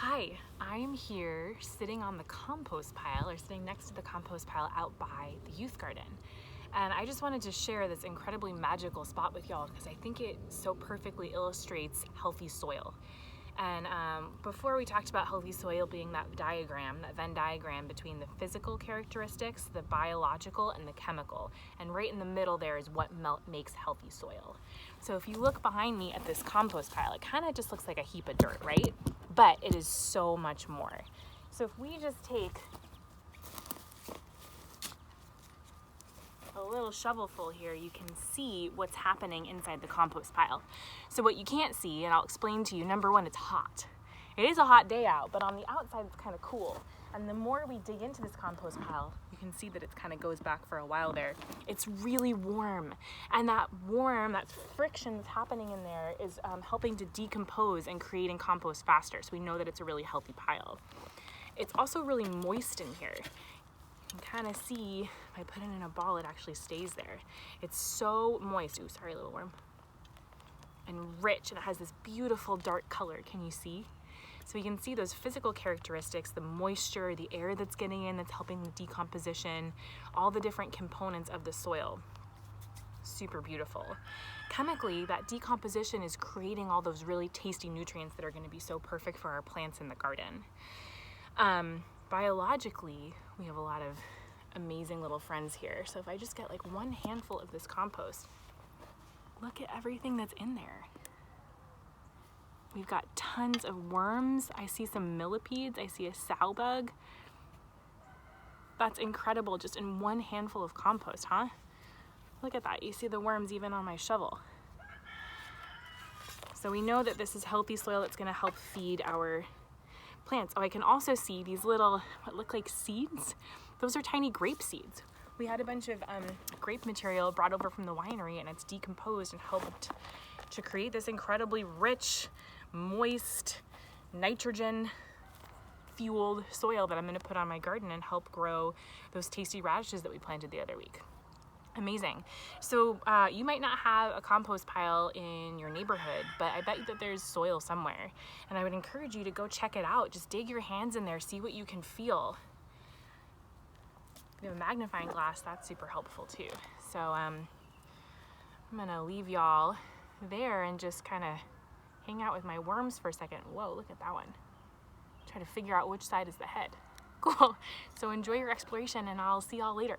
Hi, I'm here sitting on the compost pile, or sitting next to the compost pile out by the youth garden. And I just wanted to share this incredibly magical spot with y'all because I think it so perfectly illustrates healthy soil. And before we talked about healthy soil being that diagram, that Venn diagram between the physical characteristics, the biological, and the chemical. And right in the middle there is what makes healthy soil. So if you look behind me at this compost pile, it kind of just looks like a heap of dirt, right? But it is so much more. So if we just take a little shovelful here, you can see what's happening inside the compost pile. So what you can't see, and I'll explain to you, number one, it's hot. It is a hot day out, but on the outside it's kind of cool. And the more we dig into this compost pile, you can see that it kind of goes back for a while there. It's really warm. And that friction that's happening in there is helping to decompose and creating compost faster. So we know that it's a really healthy pile. It's also really moist in here. You can kind of see, if I put it in a ball, it actually stays there. It's so moist. Ooh, sorry, a little worm. And rich, and it has this beautiful dark color. Can you see? So you can see those physical characteristics, the moisture, the air that's getting in, that's helping the decomposition, all the different components of the soil. Super beautiful. Chemically, that decomposition is creating all those really tasty nutrients that are going to be so perfect for our plants in the garden. Biologically, we have a lot of amazing little friends here. So if I just get like one handful of this compost, look at everything that's in there. We've got tons of worms. I see some millipedes. I see a sow bug. That's incredible, just in one handful of compost, huh? Look at that. You see the worms even on my shovel. So we know that this is healthy soil that's going to help feed our plants. Oh, I can also see these little, what look like seeds. Those are tiny grape seeds. We had a bunch of grape material brought over from the winery, and it's decomposed and helped to create this incredibly rich, moist, nitrogen fueled soil that I'm going to put on my garden and help grow those tasty radishes that we planted the other week. Amazing. So you might not have a compost pile in your neighborhood, but I bet you that there's soil somewhere. And I would encourage you to go check it out. Just dig your hands in there, see what you can feel. If you have a magnifying glass, that's super helpful too. So I'm gonna leave y'all there and just kind of hang out with my worms for a second. Whoa, look at that one. Try to figure out which side is the head. Cool. So enjoy your exploration, and I'll see y'all later.